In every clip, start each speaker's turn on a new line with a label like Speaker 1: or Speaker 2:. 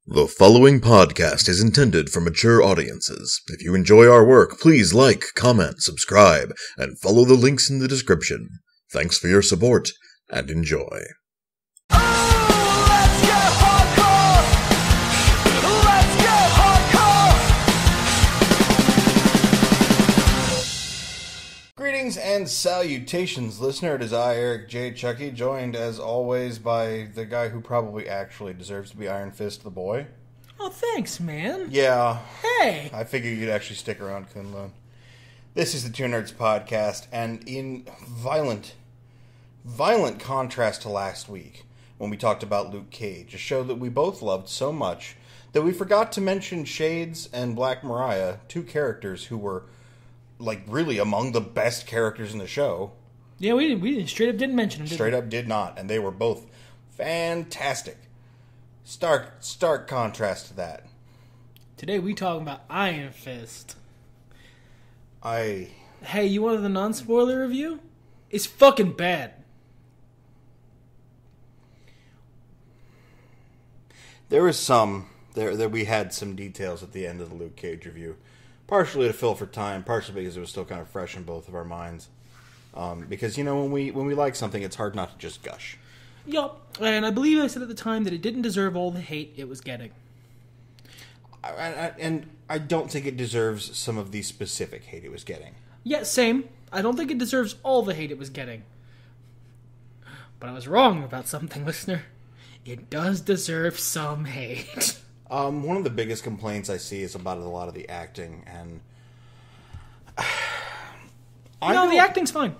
Speaker 1: The following podcast is intended for mature audiences. If you enjoy our work, please like, comment, subscribe, and follow the links in the description. Thanks for your support, and enjoy.
Speaker 2: Greetings and salutations, listener. It is I, Eric J. Chucky, joined as always by the guy who probably actually deserves to be Iron Fist the Boy.
Speaker 3: Oh, thanks, man.
Speaker 2: Yeah.
Speaker 3: Hey.
Speaker 2: I figured you'd actually stick around, Kunlun. This is the Two Nerds Podcast, and in violent contrast to last week, when we talked about Luke Cage, a show that we both loved so much that we forgot to mention Shades and Black Mariah, two characters who were really among the best characters in the show.
Speaker 3: Yeah, we straight up didn't mention them.
Speaker 2: Straight up did not, and they were both fantastic. Stark contrast to that.
Speaker 3: Today we talking about Iron Fist.
Speaker 2: Hey,
Speaker 3: you wanted the non-spoiler review? It's fucking bad.
Speaker 2: There was some there we had some details at the end of the Luke Cage review. Partially to fill for time, partially because it was still kind of fresh in both of our minds. Because, when we like something, it's hard not to just gush.
Speaker 3: Yup, and I believe I said at the time that it didn't deserve all the hate it was getting.
Speaker 2: And I don't think it deserves some of the specific hate it was getting.
Speaker 3: Yeah, same. I don't think it deserves all the hate it was getting. But I was wrong about something, listener. It does deserve some hate.
Speaker 2: One of the biggest complaints I see is about a lot of the acting, and
Speaker 3: the acting's fine.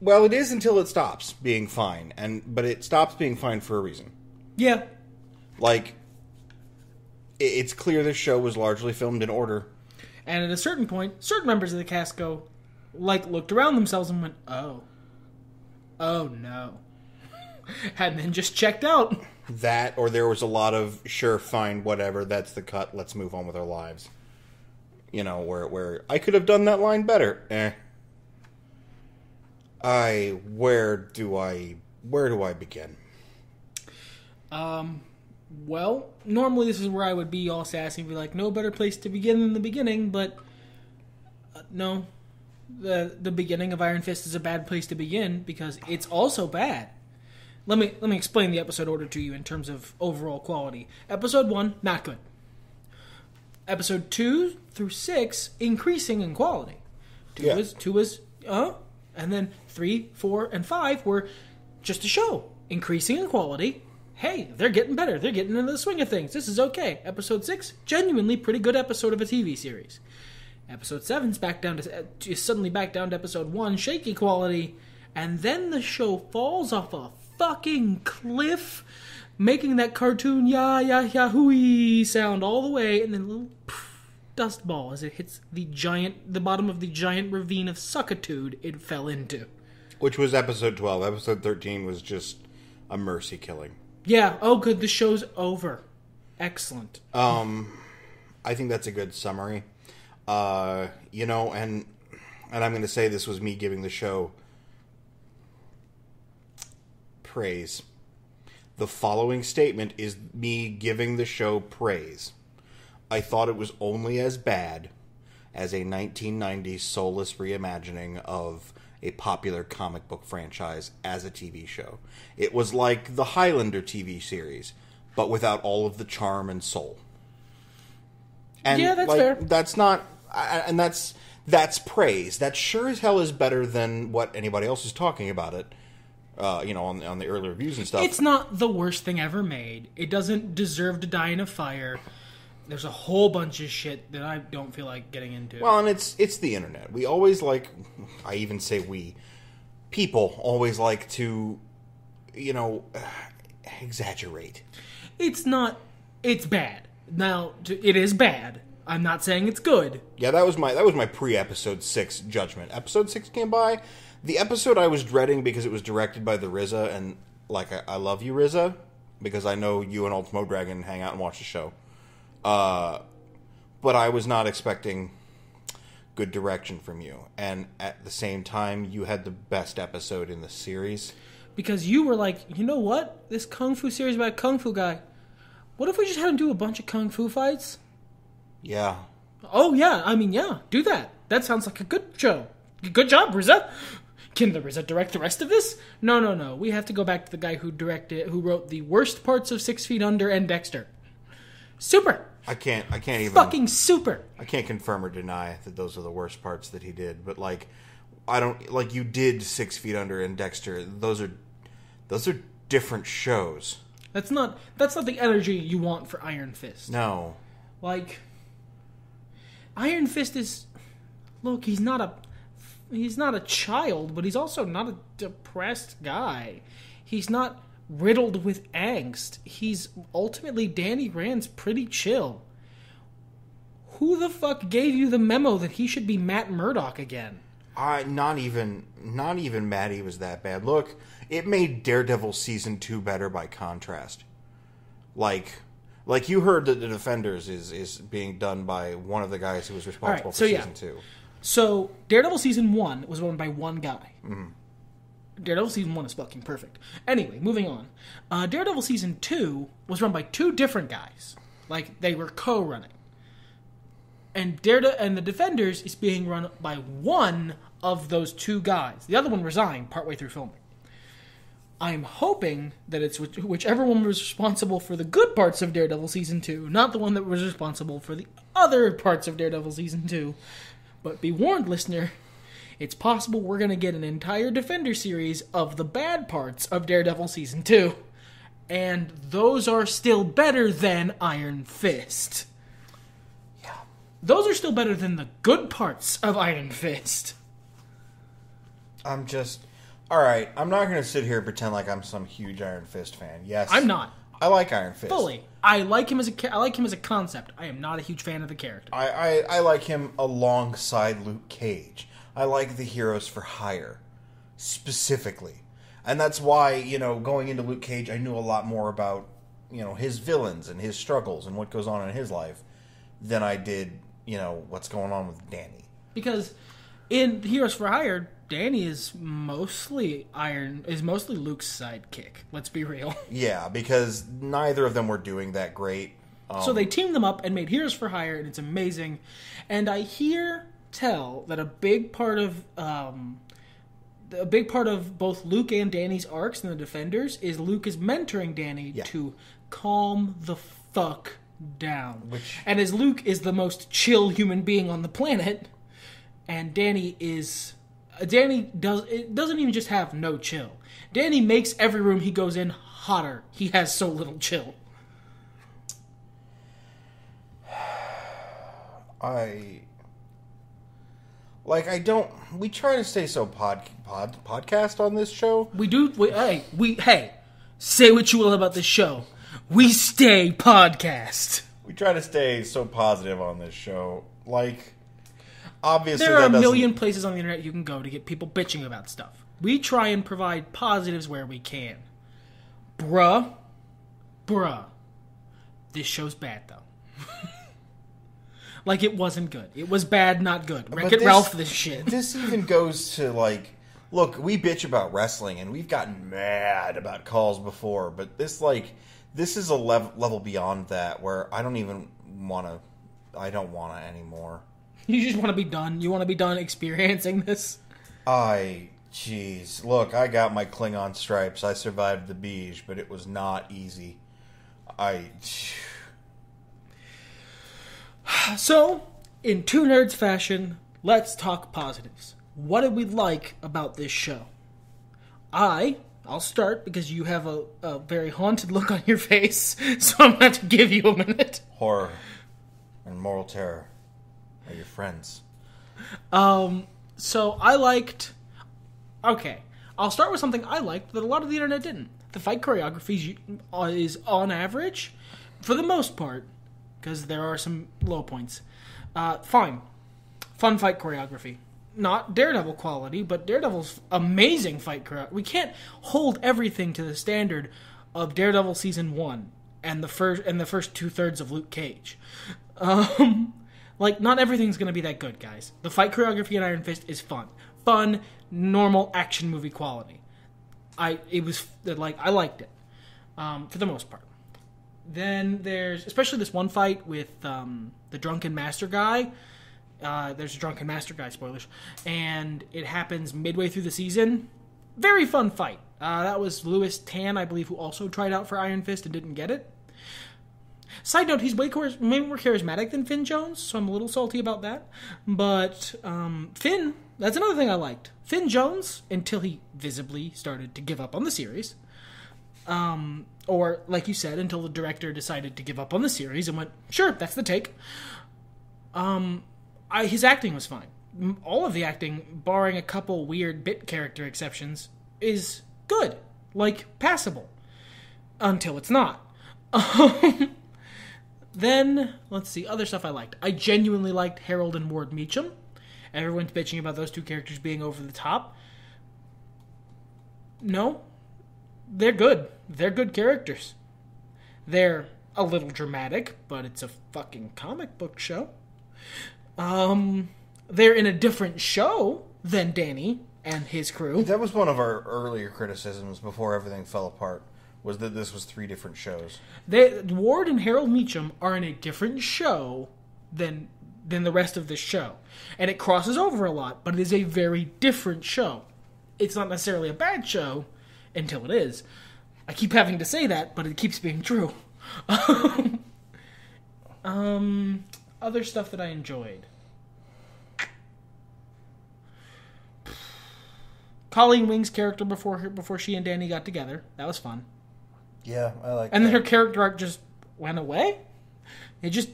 Speaker 2: Well, it is until it stops being fine, but it stops being fine for a reason.
Speaker 3: Yeah.
Speaker 2: It's clear this show was largely filmed in order.
Speaker 3: And at a certain point, certain members of the cast looked around themselves and went, oh no. And then just checked out.
Speaker 2: That, or there was a lot of, sure, fine, whatever, that's the cut, let's move on with our lives. Where I could have done that line better. Where do I begin?
Speaker 3: Well, normally this is where I would be all sassy and be like, no better place to begin than the beginning, but no. The beginning of Iron Fist is a bad place to begin because it's also bad. Let me explain the episode order to you in terms of overall quality. Episode 1, not good. Episode 2 through 6, increasing in quality. 2 was, and then 3, 4, and 5 were just a show. Increasing in quality. Hey, they're getting better. They're getting into the swing of things. This is okay. Episode 6, genuinely pretty good episode of a TV series. Episode 7's suddenly back down to episode 1, shaky quality. And then the show falls off a fucking cliff, making that cartoon hooey sound all the way, and then a little dust ball as it hits the bottom of the giant ravine of suckitude it fell into. Which
Speaker 2: was episode 12. Episode 13 was just a mercy killing.
Speaker 3: Yeah, oh good, the show's over. Excellent.
Speaker 2: I think that's a good summary. And I'm going to say this was me giving the show praise. The following statement is me giving the show praise. I thought it was only as bad as a 1990s soulless reimagining of a popular comic book franchise as a TV show. It was like the Highlander TV series, but without all of the charm and soul. And
Speaker 3: yeah, that's fair.
Speaker 2: That's not, and that's praise. That sure as hell is better than what anybody else is talking about it. On the early reviews and stuff.
Speaker 3: It's not the worst thing ever made. It doesn't deserve to die in a fire. There's a whole bunch of shit that I don't feel like getting into.
Speaker 2: Well, and it's the internet. We always I even say people always like to, exaggerate.
Speaker 3: It's bad. Now, it is bad. I'm not saying it's good.
Speaker 2: Yeah, that was my pre-episode 6 judgment. Episode 6 came by. The episode I was dreading because it was directed by the RZA, and I love you, RZA, because I know you and Ultimo Dragon hang out and watch the show. But I was not expecting good direction from you, and at the same time, you had the best episode in the series.
Speaker 3: Because you were like, you know what? This Kung Fu series about a Kung Fu guy. What if we just had him do a bunch of kung fu fights?
Speaker 2: Yeah.
Speaker 3: Oh, yeah. I mean, yeah. Do that. That sounds like a good show. Good job, RZA. Can the RZA direct the rest of this? No. We have to go back to the guy who wrote the worst parts of 6 Feet Under and Dexter. Super.
Speaker 2: I can't even...
Speaker 3: Fucking super.
Speaker 2: I can't confirm or deny that those are the worst parts that he did, but, like, I don't... Like, you did 6 Feet Under and Dexter. Those are different shows.
Speaker 3: That's not the energy you want for Iron Fist.
Speaker 2: No.
Speaker 3: Like, Iron Fist is... Look, he's not a child, but he's also not a depressed guy. He's not riddled with angst. He's ultimately Danny Rand's pretty chill. Who the fuck gave you the memo that he should be Matt Murdock again?
Speaker 2: Not even Maddie was that bad. Look, it made Daredevil season 2 better by contrast. Like you heard that The Defenders is being done by one of the guys who was responsible for season 2.
Speaker 3: So, Daredevil Season 1 was run by one guy.
Speaker 2: Mm-hmm.
Speaker 3: Daredevil Season 1 is fucking perfect. Anyway, moving on. Daredevil Season 2 was run by 2 different guys. Like, they were co-running. And The Defenders is being run by one of those 2 guys. The other one resigned partway through filming. I'm hoping that it's whichever one was responsible for the good parts of Daredevil Season 2, not the one that was responsible for the other parts of Daredevil Season 2. But be warned, listener, it's possible we're going to get an entire Defender series of the bad parts of Daredevil Season 2. And those are still better than Iron Fist.
Speaker 2: Yeah.
Speaker 3: Those are still better than the good parts of Iron Fist.
Speaker 2: Alright, I'm not going to sit here and pretend like I'm some huge Iron Fist fan. Yes.
Speaker 3: I'm not.
Speaker 2: I like Iron Fist.
Speaker 3: Fully. I like him as a concept. I am not a huge fan of the character.
Speaker 2: I like him alongside Luke Cage. I like the Heroes for Hire, specifically. And that's why, going into Luke Cage, I knew a lot more about, his villains and his struggles and what goes on in his life than I did, what's going on with Danny.
Speaker 3: Because in Heroes for Hire, Danny is mostly Luke's sidekick. Let's be real.
Speaker 2: Yeah, because neither of them were doing that great.
Speaker 3: So they teamed them up and made Heroes for Hire, and it's amazing. And I tell that a big part of both Luke and Danny's arcs in the Defenders is Luke is mentoring Danny to calm the fuck down. And as Luke is the most chill human being on the planet, and Danny doesn't even just have no chill. Danny makes every room he goes in hotter. He has so little chill.
Speaker 2: We try to stay so podcast on this show.
Speaker 3: We do. Hey, say what you will about this show. We stay podcast.
Speaker 2: We try to stay so positive on this show. Obviously,
Speaker 3: there are a million places on the internet you can go to get people bitching about stuff. We try and provide positives where we can. Bruh. This show's bad, though. It wasn't good. It was bad, not good. Wreck-It Ralph this shit.
Speaker 2: This even goes to, look, we bitch about wrestling, and we've gotten mad about calls before, but this is a level beyond that, where I don't want to anymore.
Speaker 3: You just want to be done. You want to be done experiencing this.
Speaker 2: Jeez. Look, I got my Klingon stripes. I survived the Beige, but it was not easy.
Speaker 3: So, in Two Nerds fashion, let's talk positives. What did we like about this show? I'll start because you have a very haunted look on your face, so I'm going to give you a minute.
Speaker 2: Horror and moral terror are your friends.
Speaker 3: So I liked... Okay, I'll start with something I liked that a lot of the internet didn't. The fight choreography is on average, for the most part, because there are some low points. Fine. Fun fight choreography. Not Daredevil quality, but Daredevil's amazing fight choreography. We can't hold everything to the standard of Daredevil Season 1 and the first 2/3 of Luke Cage. Not everything's going to be that good, guys. The fight choreography in Iron Fist is fun. Fun, normal action movie quality. I liked it. For the most part. Then there's, especially this one fight with the Drunken Master guy. There's a Drunken Master guy, spoilers. And it happens midway through the season. Very fun fight. That was Louis Tan, I believe, who also tried out for Iron Fist and didn't get it. Side note, he's way more charismatic than Finn Jones, so I'm a little salty about that. But Finn, that's another thing I liked. Finn Jones, until he visibly started to give up on the series. Or, like you said, until the director decided to give up on the series and went, sure, that's the take. His acting was fine. All of the acting, barring a couple weird bit character exceptions, is good. Like, passable. Until it's not. Then, let's see, other stuff I liked. I genuinely liked Harold and Ward Meacham. Everyone's bitching about those two characters being over the top. No. They're good. They're good characters. They're a little dramatic, but it's a fucking comic book show. They're in a different show than Danny and his crew.
Speaker 2: That was one of our earlier criticisms before everything fell apart, was that this was 3 different shows.
Speaker 3: Ward and Harold Meacham are in a different show than the rest of this show. And it crosses over a lot, but it is a very different show. It's not necessarily a bad show until it is. I keep having to say that, but it keeps being true. Other stuff that I enjoyed. Colleen Wing's character before she and Danny got together. That was fun.
Speaker 2: Yeah, I like that.
Speaker 3: And then her character arc just went away. It just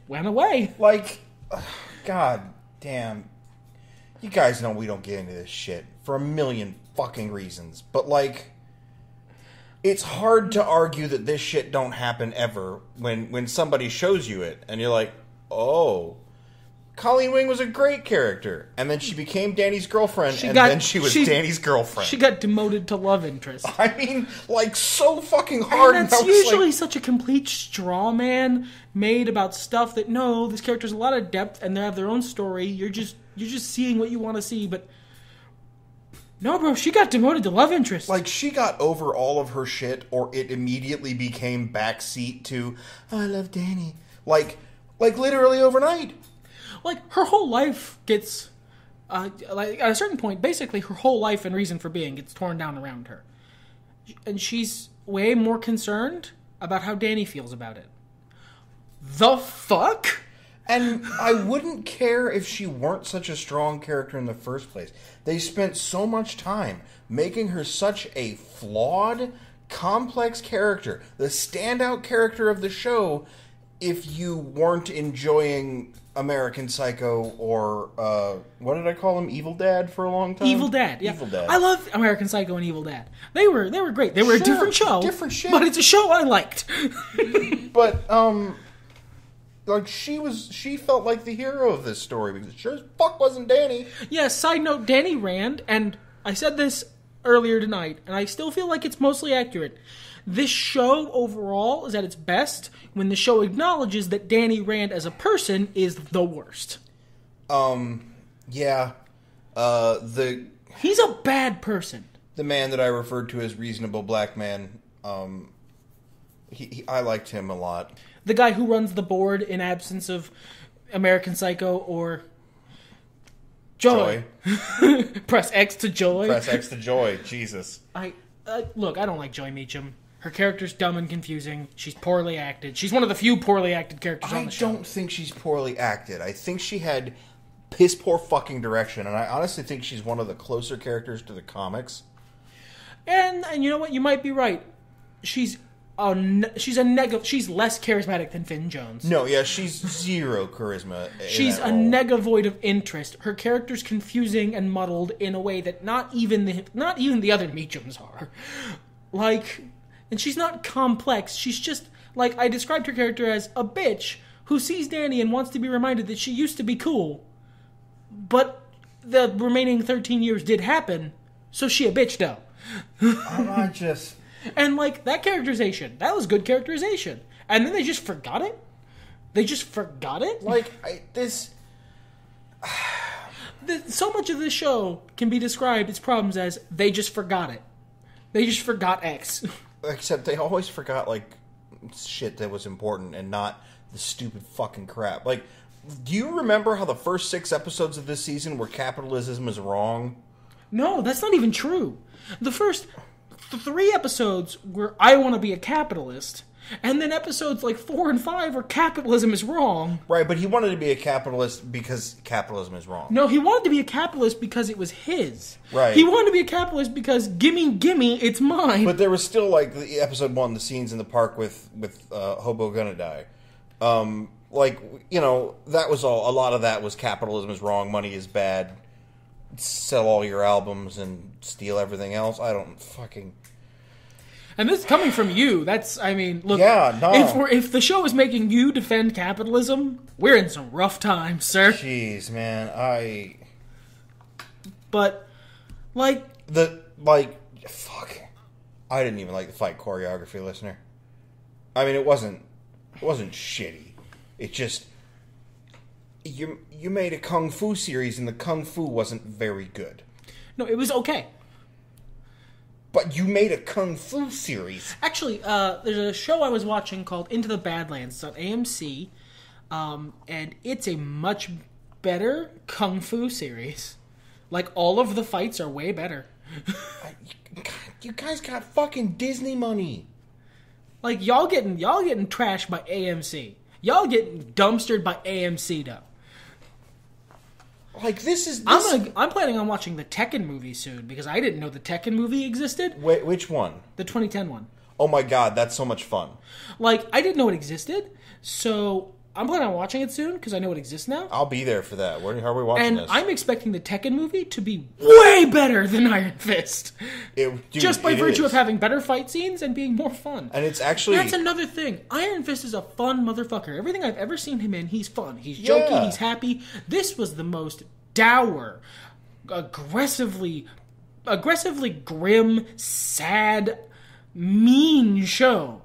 Speaker 3: went away.
Speaker 2: Like, god damn. You guys know we don't get into this shit for a million fucking reasons. But, like, it's hard to argue that this shit don't happen ever when somebody shows you it. And you're like, oh, Colleen Wing was a great character. And then she became Danny's girlfriend, then she was Danny's girlfriend.
Speaker 3: She got demoted to love interest.
Speaker 2: I mean, like, so fucking hard.
Speaker 3: And that's usually such a complete straw man made about stuff that, no, this character's a lot of depth and they have their own story. You're just seeing what you want to see, but no, bro, she got demoted to love interest.
Speaker 2: Like, she got over all of her shit, or it immediately became backseat to, oh, I love Danny. Like literally overnight.
Speaker 3: Like, her whole life gets, like, at a certain point, basically her whole life and reason for being gets torn down around her. And she's way more concerned about how Danny feels about it. The fuck?
Speaker 2: And I wouldn't care if she weren't such a strong character in the first place. They spent so much time making her such a flawed, complex character. The standout character of the show, if you weren't enjoying American Psycho or, what did I call him? Evil Dad for a long time?
Speaker 3: Evil Dad, yeah.
Speaker 2: Evil Dad.
Speaker 3: I love American Psycho and Evil Dad. They were great. They were a different show.
Speaker 2: Different shit.
Speaker 3: But it's a show I liked.
Speaker 2: But, like, she felt like the hero of this story, because it sure as fuck wasn't Danny.
Speaker 3: Yeah, side note, Danny Rand, and I said this earlier tonight, and I still feel like it's mostly accurate. This show overall is at its best when the show acknowledges that Danny Rand as a person is the worst.
Speaker 2: Yeah.
Speaker 3: He's a bad person.
Speaker 2: The man that I referred to as Reasonable Black Man, I liked him a lot.
Speaker 3: The guy who runs the board in absence of American Psycho or Joy. Press X to Joy.
Speaker 2: Press X to Joy. Jesus.
Speaker 3: Look, I don't like Joy Meacham. Her character's dumb and confusing. She's poorly acted. She's one of the few poorly acted characters on the show.
Speaker 2: I don't think she's poorly acted. I think she had piss poor fucking direction, and I honestly think she's one of the closer characters to the comics.
Speaker 3: And you know what? You might be right. She's less charismatic than Finn Jones.
Speaker 2: No, yeah, she's zero charisma.
Speaker 3: She's a negavoid of interest. Her character's confusing and muddled in a way that not even the other Meachams are. Like, and she's not complex. She's just, like, I described her character as a bitch who sees Danny and wants to be reminded that she used to be cool. But the remaining 13 years did happen, so she a bitch though. And, like, that characterization, that was good characterization. And then they just forgot it? They just forgot it?
Speaker 2: Like,
Speaker 3: so much of this show can be described its problems as they just forgot it. They just forgot X.
Speaker 2: Except they always forgot, like, shit that was important and not the stupid fucking crap. Like, do you remember how the first 6 episodes of this season were capitalism is wrong?
Speaker 3: No, that's not even true. The first 3 episodes were I want to be a capitalist, and then episodes like 4 and 5 are capitalism is wrong.
Speaker 2: Right, but he wanted to be a capitalist because capitalism is wrong.
Speaker 3: No, he wanted to be a capitalist because it was his.
Speaker 2: Right.
Speaker 3: He wanted to be a capitalist because gimme, it's mine.
Speaker 2: But there was still, like, the episode 1, the scenes in the park with Hobo Gonna Die. Like, you know, that was all. A lot of that was capitalism is wrong, money is bad, sell all your albums and steal everything else. I don't fucking...
Speaker 3: And this is coming from you. That's, I mean, look.
Speaker 2: Yeah, no.
Speaker 3: If the show is making you defend capitalism, we're in some rough times, sir.
Speaker 2: Jeez, man,
Speaker 3: But, like...
Speaker 2: fuck. I didn't even like the fight choreography, listener. I mean, it wasn't shitty. It just... You made a Kung Fu series, and the Kung Fu wasn't very good.
Speaker 3: No, it was okay.
Speaker 2: But you made a Kung Fu series.
Speaker 3: Actually, there's a show I was watching called Into the Badlands. It's on AMC. And it's a much better Kung Fu series. Like, all of the fights are way better.
Speaker 2: You guys got fucking Disney money.
Speaker 3: Like, y'all getting trashed by AMC. Y'all getting dumpstered by AMC, though.
Speaker 2: Like, this is...
Speaker 3: I'm planning on watching the Tekken movie soon, because I didn't know the Tekken movie existed.
Speaker 2: Wait, which one?
Speaker 3: The 2010 one.
Speaker 2: Oh my god, that's so much fun.
Speaker 3: Like, I didn't know it existed, so I'm planning on watching it soon, because I know it exists now.
Speaker 2: I'll be there for that. How are we watching this?
Speaker 3: And I'm expecting the Tekken movie to be way better than Iron Fist. Just by virtue of having better fight scenes and being more fun.
Speaker 2: And it's actually...
Speaker 3: That's another thing. Iron Fist is a fun motherfucker. Everything I've ever seen him in, he's fun. He's jokey, he's happy. This was the most dour, aggressively grim, sad, mean show.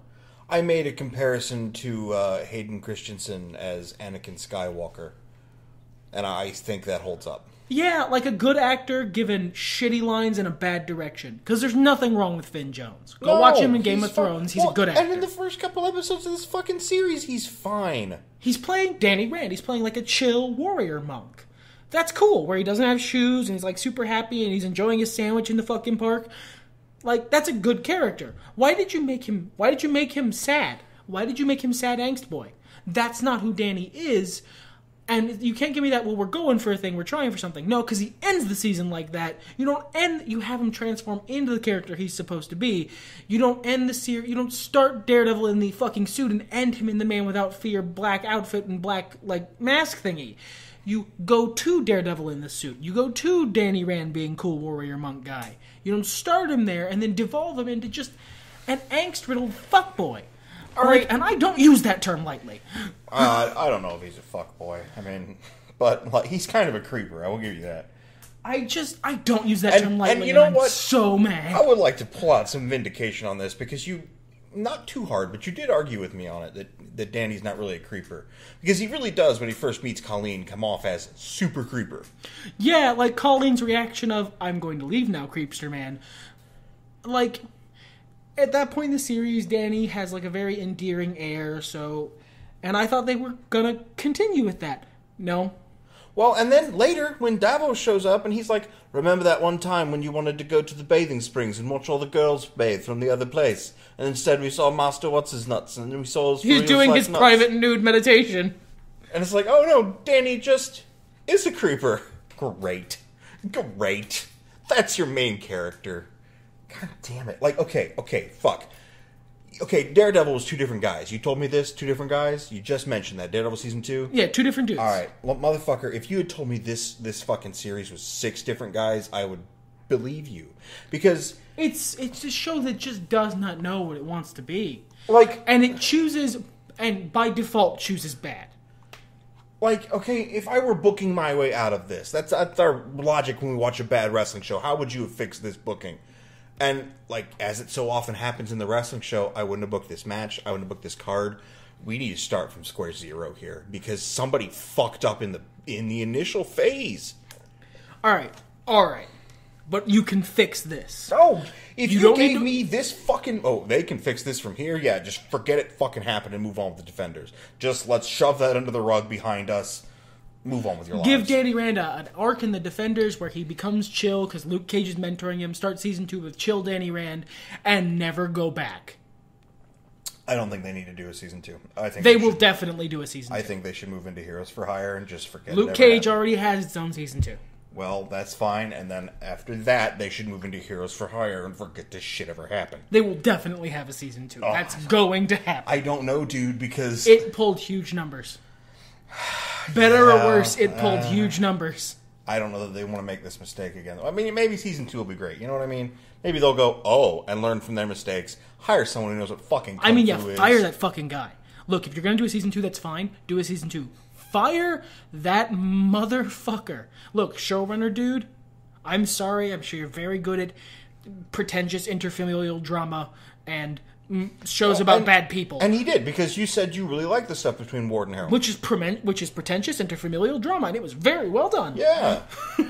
Speaker 2: I made a comparison to Hayden Christensen as Anakin Skywalker, and I think that holds up.
Speaker 3: Yeah, like a good actor given shitty lines in a bad direction. Because there's nothing wrong with Finn Jones. Go watch him in Game of Thrones. He's a good actor.
Speaker 2: And in the first couple episodes of this fucking series, he's fine.
Speaker 3: He's playing Danny Rand. He's playing like a chill warrior monk. That's cool, where he doesn't have shoes and he's like super happy and he's enjoying his sandwich in the fucking park. Like, that's a good character. Why did you make him sad? Why did you make him sad angst boy? That's not who Danny is. And you can't give me that, well, we're going for a thing, we're trying for something. No, because he ends the season like that. You have him transform into the character he's supposed to be. You don't end the series, you don't start Daredevil in the fucking suit and end him in the Man Without Fear black outfit and black, like, mask thingy. You go to Daredevil in the suit. You go to Danny Rand being cool warrior monk guy. You don't start him there and then devolve him into just an angst-riddled fuckboy. All right, and I don't use that term lightly.
Speaker 2: I don't know if he's a fuckboy. I mean, but like, he's kind of a creeper. I will give you that. I
Speaker 3: don't use that term lightly.
Speaker 2: And you know what?
Speaker 3: I'm so mad.
Speaker 2: I would like to pull out some vindication on this because you, not too hard, but you did argue with me on it that Danny's not really a creeper. Because he really does, when he first meets Colleen, come off as super creeper. Yeah,
Speaker 3: like Colleen's reaction of, I'm going to leave now, creepster man. Like, at that point in the series, Danny has like a very endearing air, and I thought they were gonna continue with that. No.
Speaker 2: Well, and then later, when Davos shows up, and he's like, remember that one time when you wanted to go to the bathing springs and watch all the girls bathe from the other place? And instead we saw Master What's-His-Nuts, and then we saw his...
Speaker 3: He's doing his nuts. Private nude meditation.
Speaker 2: And it's like, oh no, Danny just is a creeper. Great. That's your main character. God damn it. Like, okay, fuck. Okay, Daredevil was 2 different guys. You told me this, 2 different guys? You just mentioned that. Daredevil Season 2?
Speaker 3: Yeah, 2 different dudes.
Speaker 2: Alright, motherfucker, if you had told me this fucking series was 6 different guys, I would believe you. Because...
Speaker 3: It's a show that just does not know what it wants to be.
Speaker 2: Like...
Speaker 3: And it chooses, and by default, chooses bad.
Speaker 2: Like, okay, if I were booking my way out of this, that's our logic when we watch a bad wrestling show. How would you have fixed this booking? And, like, as it so often happens in the wrestling show, I wouldn't have booked this match. I wouldn't have booked this card. We need to start from square zero here. Because somebody fucked up in the initial phase.
Speaker 3: Alright. but you can fix this.
Speaker 2: Oh, if you
Speaker 3: don't
Speaker 2: gave
Speaker 3: need to-
Speaker 2: me this fucking... Oh, they can fix this from here? Yeah, just forget it fucking happened and move on with the Defenders. Just let's shove that under the rug behind us. Move on with your lives.
Speaker 3: Give Danny Rand an arc in the Defenders where he becomes chill because Luke Cage is mentoring him. Start season 2 with chill Danny Rand and never go back.
Speaker 2: I don't think they need to do a season 2. I think
Speaker 3: They will definitely do a season 2.
Speaker 2: I think they should move into Heroes for Hire and just forget
Speaker 3: Luke
Speaker 2: it ever
Speaker 3: Cage
Speaker 2: happened.
Speaker 3: already has its own season 2.
Speaker 2: Well, that's fine. And then after that, they should move into Heroes for Hire and forget this shit ever happened.
Speaker 3: They will definitely have a season 2. That's going to happen.
Speaker 2: I don't know, dude, because...
Speaker 3: It pulled huge numbers. Better or worse, it pulled huge numbers.
Speaker 2: I don't know that they want to make this mistake again. I mean, maybe season 2 will be great. You know what I mean? Maybe they'll go, oh, and learn from their mistakes. Hire someone who knows what fucking kung fu is.
Speaker 3: Fire that fucking guy. Look, if you're going to do a season 2, that's fine. Do a season 2. Fire that motherfucker. Look, showrunner dude, I'm sorry. I'm sure you're very good at pretentious interfamilial drama and shows about bad people.
Speaker 2: And he did, because you said you really liked the stuff between Ward and Harold.
Speaker 3: Which is pretentious interfamilial drama, and it was very well done.
Speaker 2: Yeah.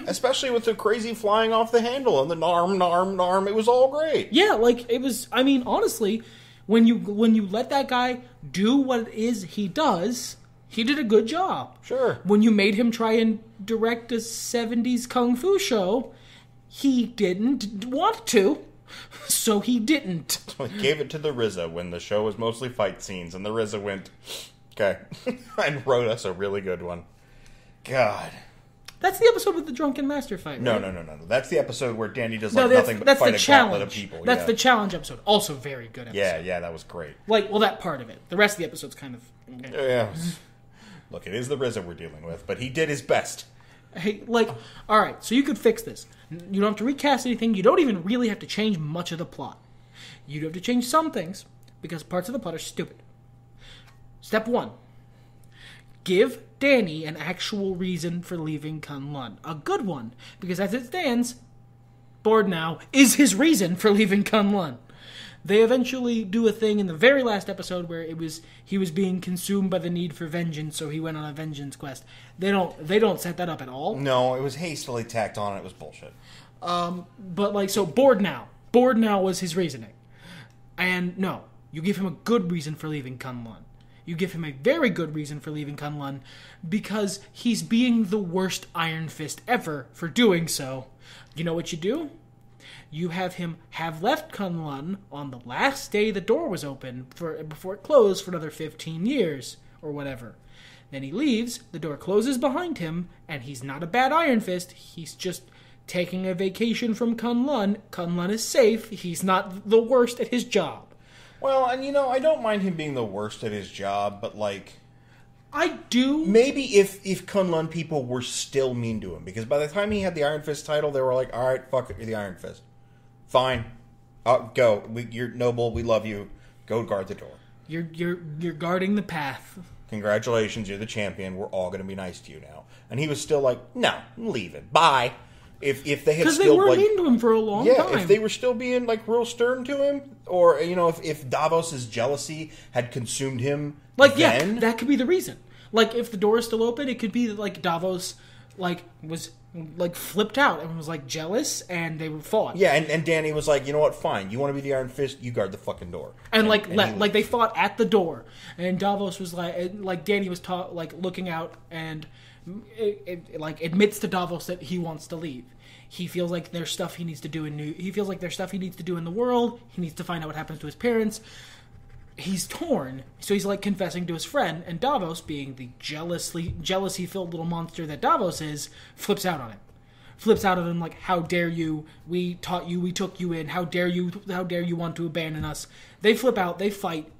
Speaker 2: Especially with the crazy flying off the handle and the narm. It was all great.
Speaker 3: Yeah, like, it was, I mean, honestly, when you let that guy do what it is he does, he did a good job.
Speaker 2: Sure.
Speaker 3: When you made him try and direct a 70s kung fu show, he didn't want to, so he didn't.
Speaker 2: So he gave it to the RZA when the show was mostly fight scenes, and the RZA went, okay, and wrote us a really good one. God.
Speaker 3: That's the episode with the drunken master fight, right?
Speaker 2: No. That's the episode where Danny does
Speaker 3: that's
Speaker 2: nothing but fight
Speaker 3: the
Speaker 2: a gauntlet of
Speaker 3: challenge.
Speaker 2: people.
Speaker 3: That's
Speaker 2: yeah.
Speaker 3: the challenge episode. Also very good episode.
Speaker 2: Yeah, that was great.
Speaker 3: Like, well, that part of it. The rest of the episode's kind of... Okay.
Speaker 2: Yeah. Look, it is the RZA we're dealing with, but he did his best.
Speaker 3: Hey, like, alright, so you could fix this. You don't have to recast anything. You don't even really have to change much of the plot. You do have to change some things, because parts of the plot are stupid. Step 1. Give Danny an actual reason for leaving Kunlun. A good one, because as it stands, bored now, is his reason for leaving Kunlun. They eventually do a thing in the very last episode where he was being consumed by the need for vengeance, so he went on a vengeance quest. They don't set that up at all.
Speaker 2: No, it was hastily tacked on. It was bullshit.
Speaker 3: But like, so bored now. Bored now was his reasoning. And no, you give him a good reason for leaving Kunlun. You give him a very good reason for leaving Kunlun because he's being the worst Iron Fist ever for doing so. You know what you do? You have him have left Kunlun on the last day the door was open before it closed for another 15 years or whatever. Then he leaves, the door closes behind him, and he's not a bad Iron Fist. He's just taking a vacation from Kunlun. Kunlun is safe. He's not the worst at his job.
Speaker 2: Well, and I don't mind him being the worst at his job, but like...
Speaker 3: I do.
Speaker 2: Maybe if Kunlun people were still mean to him, because by the time he had the Iron Fist title, they were like, alright, fuck it, you're the Iron Fist. Fine. Go. You're noble, we love you. Go guard the door.
Speaker 3: You're guarding the path.
Speaker 2: Congratulations, you're the champion. We're all going to be nice to you now. And he was still like, no, I'm leaving. Bye. If they had
Speaker 3: Because
Speaker 2: still
Speaker 3: they were
Speaker 2: like,
Speaker 3: mean to him for a long time.
Speaker 2: if they were still being like real stern to him, or if Davos's jealousy had consumed him, then
Speaker 3: that could be the reason. Like, if the door is still open, it could be that, like, Davos, like, was, like, flipped out and was, like, jealous, and they fought.
Speaker 2: Yeah, and Danny was like, you know what, fine. You want to be the Iron Fist? You guard the fucking door.
Speaker 3: And they fought at the door. And Davos was like Danny was looking out and admits to Davos that he wants to leave. He feels like there's stuff he needs to do in the world. He needs to find out what happens to his parents. He's torn, so he's like confessing to his friend, and Davos, being the jealousy-filled little monster that Davos is, flips out on him. Flips out on him like, how dare you, we taught you, we took you in, how dare you want to abandon us. They flip out, they fight,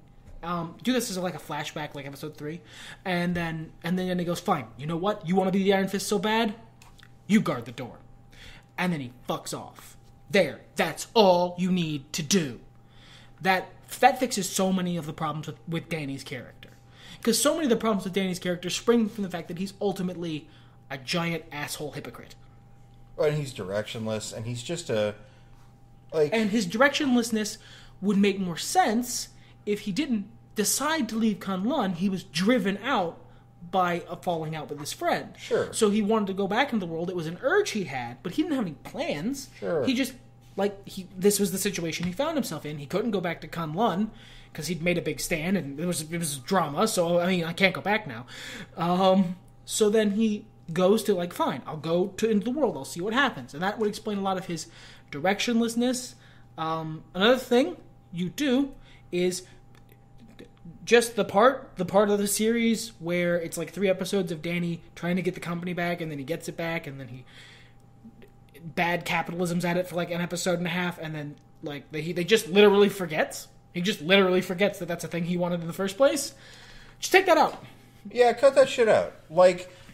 Speaker 3: do this as like a flashback, like episode 3, and then he goes, fine, you know what, you want to be the Iron Fist so bad? You guard the door. And then he fucks off. There, that's all you need to do. That fixes so many of the problems with Danny's character. Because so many of the problems with Danny's character spring from the fact that he's ultimately a giant asshole hypocrite.
Speaker 2: And he's directionless, and he's just And
Speaker 3: his directionlessness would make more sense if he didn't decide to leave Kunlun. He was driven out by a falling out with his friend.
Speaker 2: Sure.
Speaker 3: So he wanted to go back into the world. It was an urge he had, but he didn't have any plans.
Speaker 2: Sure.
Speaker 3: He just, this was the situation he found himself in. He couldn't go back to Kunlun because he'd made a big stand, and it was drama, so, I mean, I can't go back now. So then he goes to, fine, I'll go into the world, I'll see what happens. And that would explain a lot of his directionlessness. Another thing you do is just the part of the series where it's 3 episodes of Danny trying to get the company back, and then he gets it back, and then bad capitalism's at it for an episode and a half, and then they just literally forgets. He just literally forgets that that's a thing he wanted in the first place. Just take that out.
Speaker 2: Yeah, cut that shit out.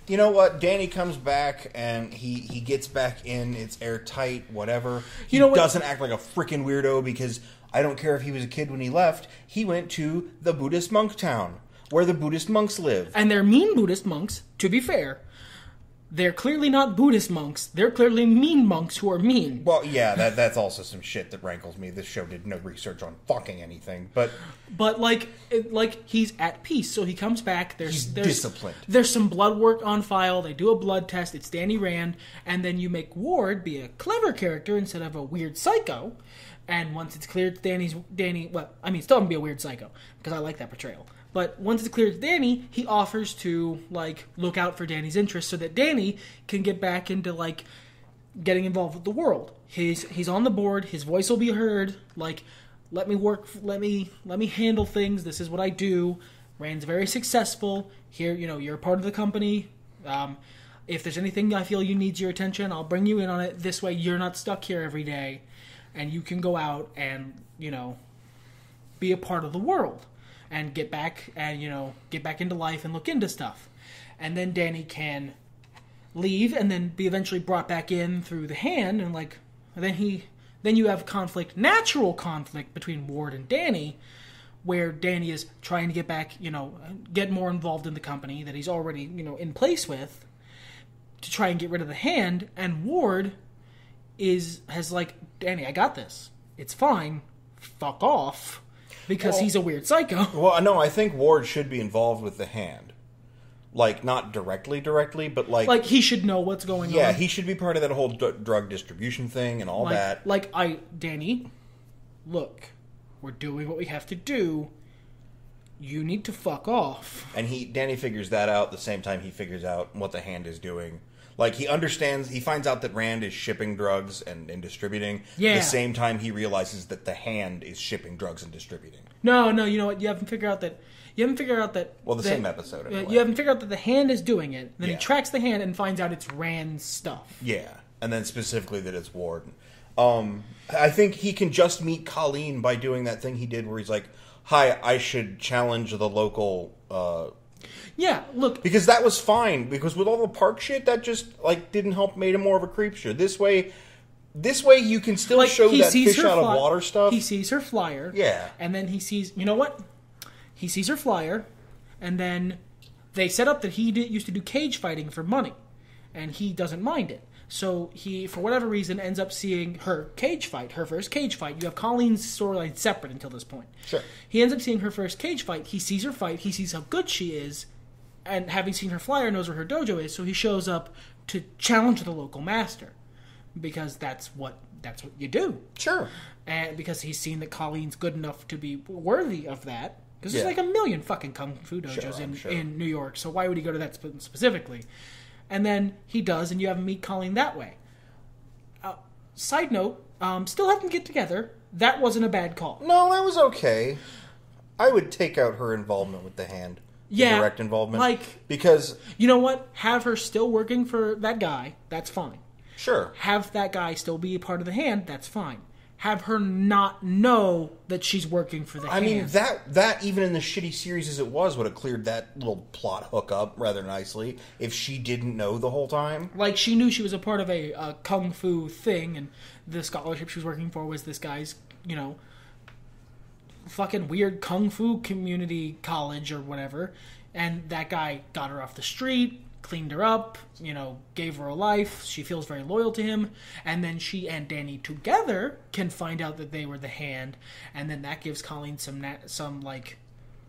Speaker 2: You know what? Danny comes back and he gets back in. It's airtight, whatever. He doesn't act like a freaking weirdo because I don't care if he was a kid when he left. He went to the Buddhist monk town where the Buddhist monks live.
Speaker 3: And they're mean Buddhist monks, to be fair. They're clearly not Buddhist monks. They're clearly mean monks who are mean.
Speaker 2: Well, yeah, that's also some shit that rankles me. This show did no research on fucking anything, but
Speaker 3: he's at peace, so he comes back. There's
Speaker 2: disciplined.
Speaker 3: There's some blood work on file. They do a blood test. It's Danny Rand, and then you make Ward be a clever character instead of a weird psycho. And once it's clear it's Danny. Well, I mean, still gonna be a weird psycho because I like that portrayal. But once it's clear it's Danny, he offers to, look out for Danny's interests so that Danny can get back into, getting involved with the world. He's on the board. His voice will be heard. Let me work. Let me handle things. This is what I do. Rand's very successful. Here, you're a part of the company. If there's anything I feel you needs your attention, I'll bring you in on it. This way you're not stuck here every day. And you can go out and, be a part of the world. And get back into life and look into stuff. And then Danny can leave and then be eventually brought back in through the hand, and then you have natural conflict between Ward and Danny, where Danny is trying to get back, get more involved in the company that he's already, in place with, to try and get rid of the hand, and Ward has Danny, I got this. It's fine. Fuck off. Because he's a weird psycho.
Speaker 2: Well, no, I think Ward should be involved with the hand. Not directly, but
Speaker 3: he should know what's going on.
Speaker 2: Yeah, he should be part of that whole drug distribution thing and all that.
Speaker 3: Danny, look, we're doing what we have to do. You need to fuck off.
Speaker 2: And Danny figures that out the same time he figures out what the hand is doing. He understands, he finds out that Rand is shipping drugs and distributing.
Speaker 3: Yeah.
Speaker 2: The same time he realizes that the hand is shipping drugs and distributing.
Speaker 3: No, you know what? You haven't figured out that.
Speaker 2: Well, same episode. Anyway.
Speaker 3: You haven't figured out that the hand is doing it. Then he tracks the hand and finds out it's Rand's stuff.
Speaker 2: Yeah, and then specifically that it's Ward. I think he can just meet Colleen by doing that thing he did where he's like, "Hi, I should challenge the local."
Speaker 3: Yeah, look.
Speaker 2: Because that was fine. Because with all the park shit, that just didn't help, made him more of a creepster. This way you can still show that fish out of water stuff.
Speaker 3: He sees her flyer.
Speaker 2: Yeah.
Speaker 3: And then he sees, you know what? He sees her flyer, and then they set up that he used to do cage fighting for money, and he doesn't mind it. So he, for whatever reason, ends up seeing her cage fight, her first cage fight. You have Colleen's storyline separate until this point.
Speaker 2: Sure.
Speaker 3: He ends up seeing her first cage fight. He sees her fight. He sees how good she is. And having seen her flyer, knows where her dojo is, so he shows up to challenge the local master, because that's what you do.
Speaker 2: Sure.
Speaker 3: And because he's seen that Colleen's good enough to be worthy of that, because there's a million fucking kung fu dojos in New York, so why would he go to that specifically? And then he does, and you have him meet Colleen that way. Side note, still have them get together. That wasn't a bad call.
Speaker 2: No, that was okay. I would take out her involvement with the hand.
Speaker 3: Yeah,
Speaker 2: direct involvement. Because...
Speaker 3: You know what? Have her still working for that guy. That's fine.
Speaker 2: Sure.
Speaker 3: Have that guy still be a part of the hand. That's fine. Have her not know that she's working for the hand.
Speaker 2: I mean, that even in the shitty series as it was, would have cleared that little plot hook up rather nicely if she didn't know the whole time.
Speaker 3: She knew she was a part of a kung fu thing, and the scholarship she was working for was this guy's, fucking weird kung fu community college or whatever, and that guy got her off the street, cleaned her up, gave her a life. She feels very loyal to him, and then she and Danny together can find out that they were the hand, and then that gives Colleen some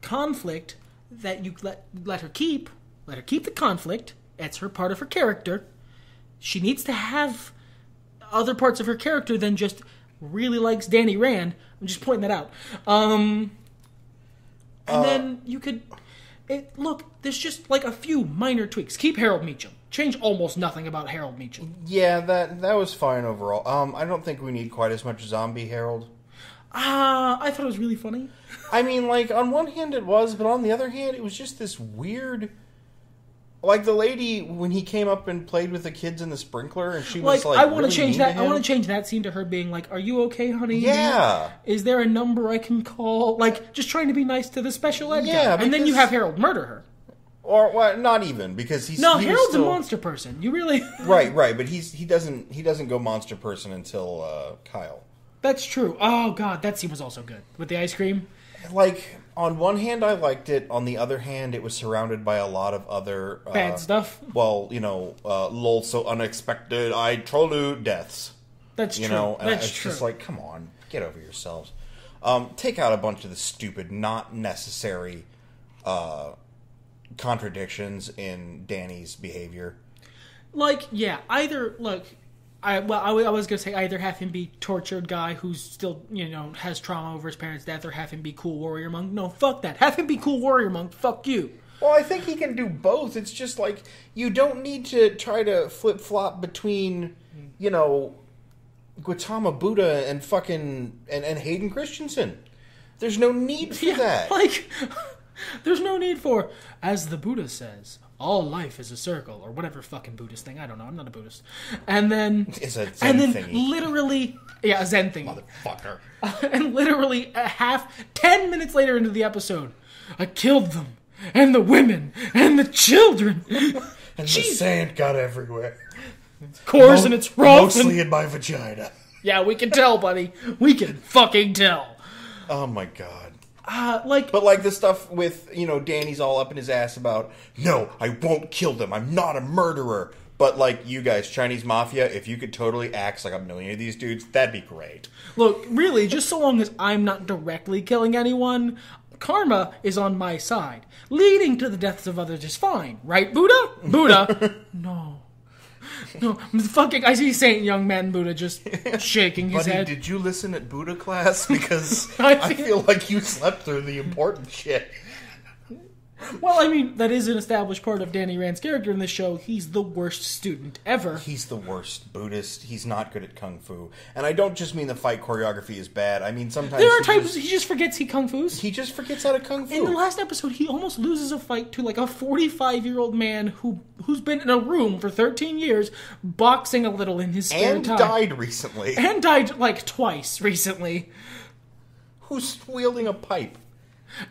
Speaker 3: conflict that you let her keep, Let her keep the conflict. It's her part of her character. She needs to have other parts of her character than just really likes Danny Rand. I'm just pointing that out. And then you could... look, there's just like a few minor tweaks. Keep Harold Meacham. Change almost nothing about Harold Meacham.
Speaker 2: Yeah, that was fine overall. I don't think we need quite as much zombie Harold.
Speaker 3: I thought it was really funny.
Speaker 2: I mean, like, on one hand it was, but on the other hand, it was just this weird... Like, the lady, when he came up and played with the kids in the sprinkler, and she was, like,
Speaker 3: I want
Speaker 2: really
Speaker 3: to change
Speaker 2: mean
Speaker 3: that.
Speaker 2: to
Speaker 3: I
Speaker 2: him.
Speaker 3: want to change that scene to her being like, "Are you okay, honey?
Speaker 2: Yeah.
Speaker 3: Is there a number I can call?" Like, just trying to be nice to the special ed
Speaker 2: Yeah,
Speaker 3: guy. And then you
Speaker 2: because-
Speaker 3: have Harold murder her.
Speaker 2: Or, well, not even, because he's...
Speaker 3: No,
Speaker 2: he was
Speaker 3: Harold's
Speaker 2: still...
Speaker 3: a monster person. You really...
Speaker 2: Right, but he doesn't go monster person until Kyle.
Speaker 3: That's true. Oh, God, that scene was also good. With the ice cream.
Speaker 2: Like, on one hand, I liked it. On the other hand, it was surrounded by a lot of other...
Speaker 3: Bad stuff.
Speaker 2: Well, lol, so unexpected, I told you, deaths.
Speaker 3: That's
Speaker 2: You
Speaker 3: true.
Speaker 2: know, and
Speaker 3: That's
Speaker 2: it's
Speaker 3: true.
Speaker 2: just like, come on, get over yourselves. Take out a bunch of the stupid, not necessary contradictions in Danny's behavior.
Speaker 3: Like, yeah, either, look... I was going to say either have him be tortured guy who's still, has trauma over his parents' death, or have him be cool warrior monk. No, fuck that. Have him be cool warrior monk. Fuck you.
Speaker 2: Well, I think he can do both. It's just like, you don't need to try to flip-flop between, Gautama Buddha and fucking... and Hayden Christensen. There's no need for that.
Speaker 3: Like, there's no need for, as the Buddha says, all life is a circle, or whatever fucking Buddhist thing. I don't know. I'm not a Buddhist. And then...
Speaker 2: It's a Zen thingy.
Speaker 3: Literally... Yeah, a Zen thing.
Speaker 2: Motherfucker.
Speaker 3: And literally 10 minutes later into the episode, I killed them, and the women, and the children.
Speaker 2: And the sand got everywhere.
Speaker 3: Coarse and it's rough.
Speaker 2: Mostly in my vagina.
Speaker 3: Yeah, we can tell, buddy. We can fucking tell.
Speaker 2: Oh my god.
Speaker 3: But
Speaker 2: But the stuff with, Danny's all up in his ass about, no, I won't kill them. I'm not a murderer. But, you guys, Chinese Mafia, if you could totally axe like a million of these dudes, that'd be great.
Speaker 3: Look, really, just so long as I'm not directly killing anyone, karma is on my side. Leading to the deaths of others is fine, right, Buddha? Buddha? No. Fucking, I see Saint Young Man Buddha just shaking his
Speaker 2: Buddy,
Speaker 3: head.
Speaker 2: did you listen at Buddha class? Because I feel like you slept through the important shit.
Speaker 3: Well, I mean, that is an established part of Danny Rand's character in this show. He's the worst student ever.
Speaker 2: He's the worst Buddhist. He's not good at Kung Fu. And I don't just mean the fight choreography is bad. I mean, sometimes
Speaker 3: There are times he just forgets he Kung Fu's.
Speaker 2: he just forgets how to Kung Fu.
Speaker 3: In the last episode, he almost loses a fight to, a 45-year-old man who's been in a room for 13 years, boxing a little in his spare
Speaker 2: and
Speaker 3: time.
Speaker 2: died recently.
Speaker 3: And died, twice recently.
Speaker 2: Who's wielding a pipe?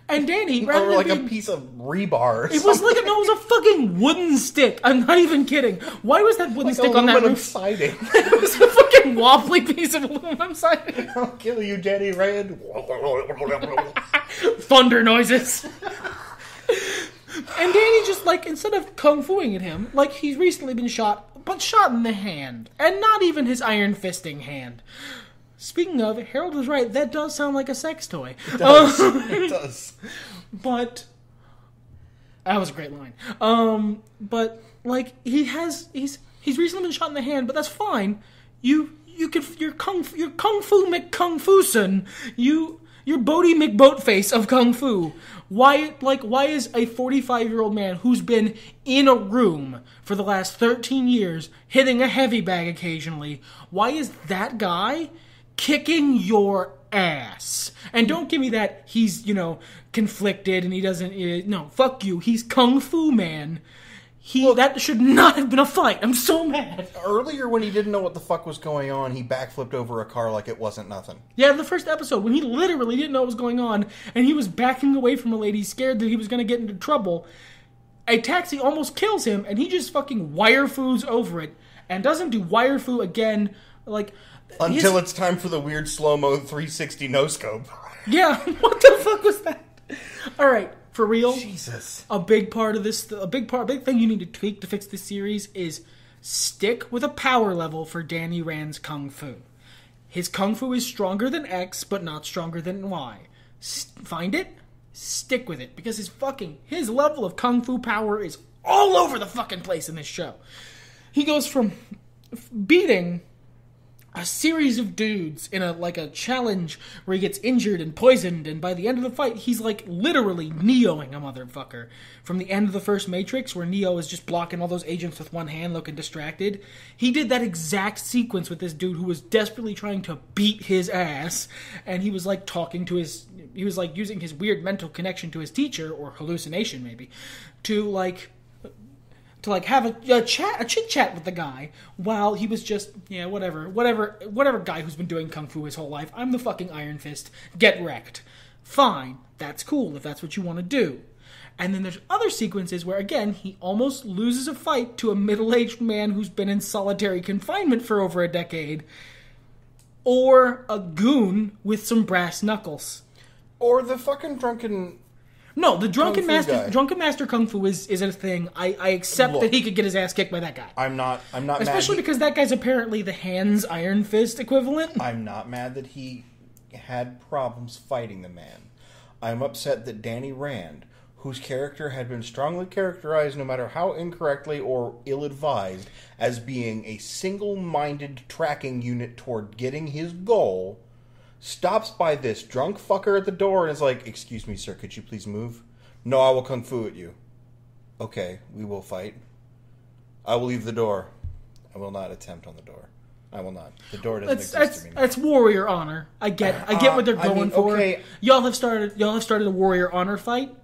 Speaker 3: And Danny, rather
Speaker 2: Or
Speaker 3: than
Speaker 2: a
Speaker 3: being...
Speaker 2: piece of rebar.
Speaker 3: It was it was a fucking wooden stick. I'm not even kidding. Why was that wooden stick on that
Speaker 2: aluminum
Speaker 3: roof?
Speaker 2: siding.
Speaker 3: It was a fucking wobbly piece of aluminum siding.
Speaker 2: I'll kill you, Danny Rand.
Speaker 3: Thunder noises. And Danny just, instead of kung fuing at him, he's recently been shot, but shot in the hand. And not even his iron fisting hand. Speaking of, Harold was right, that does sound like a sex toy.
Speaker 2: It does. It does.
Speaker 3: But... That was a great line. But, he's recently been shot in the hand, but that's fine. You're Kung Fu McKung-Fu-sun. You're Bodie McBoatface of Kung Fu. Why is a 45-year-old man who's been in a room for the last 13 years, hitting a heavy bag occasionally, why is that guy kicking your ass? And don't give me that he's, conflicted and he doesn't... no, fuck you. He's Kung Fu man. That should not have been a fight. I'm so mad.
Speaker 2: Earlier, when he didn't know what the fuck was going on, he backflipped over a car like it wasn't nothing.
Speaker 3: Yeah, the first episode, when he literally didn't know what was going on, and he was backing away from a lady, scared that he was going to get into trouble, a taxi almost kills him, and he just fucking wire-foos over it, and doesn't do wire-foo again,
Speaker 2: Until it's time for the weird slow-mo 360 no-scope.
Speaker 3: Yeah, what the fuck was that? Alright, for real.
Speaker 2: Jesus.
Speaker 3: A big thing you need to tweak to fix this series is stick with a power level for Danny Rand's Kung Fu. His Kung Fu is stronger than X, but not stronger than Y. Find it, stick with it, because his level of Kung Fu power is all over the fucking place in this show. He goes from beating a series of dudes in a challenge where he gets injured and poisoned, and by the end of the fight, he's like literally Neoing a motherfucker. From the end of the first Matrix, where Neo is just blocking all those agents with one hand, looking distracted, he did that exact sequence with this dude who was desperately trying to beat his ass, and he was like talking to he was like using his weird mental connection to his teacher, or hallucination maybe, to have a chit chat with the guy while he was just, whatever guy who's been doing kung fu his whole life. I'm the fucking Iron Fist. Get wrecked. Fine. That's cool if that's what you want to do. And then there's other sequences where, again, he almost loses a fight to a middle-aged man who's been in solitary confinement for over a decade. Or a goon with some brass knuckles.
Speaker 2: Or the fucking drunken...
Speaker 3: No, the drunken master kung fu is a thing. I accept that he could get his ass kicked by that guy.
Speaker 2: I'm not
Speaker 3: especially
Speaker 2: mad.
Speaker 3: Because that guy's apparently the Hands Iron Fist equivalent.
Speaker 2: I'm not mad that he had problems fighting the man. I'm upset that Danny Rand, whose character had been strongly characterized, no matter how incorrectly or ill-advised, as being a single-minded tracking unit toward getting his goal, stops by this drunk fucker at the door and is like, "Excuse me, sir, could you please move?" "No, I will kung fu at you." "Okay, we will fight. I will leave the door. I will not attempt on the door. I will not. The door doesn't exist to me."
Speaker 3: That's warrior honor. I get what they're going for.
Speaker 2: Okay.
Speaker 3: Y'all have started a warrior honor fight.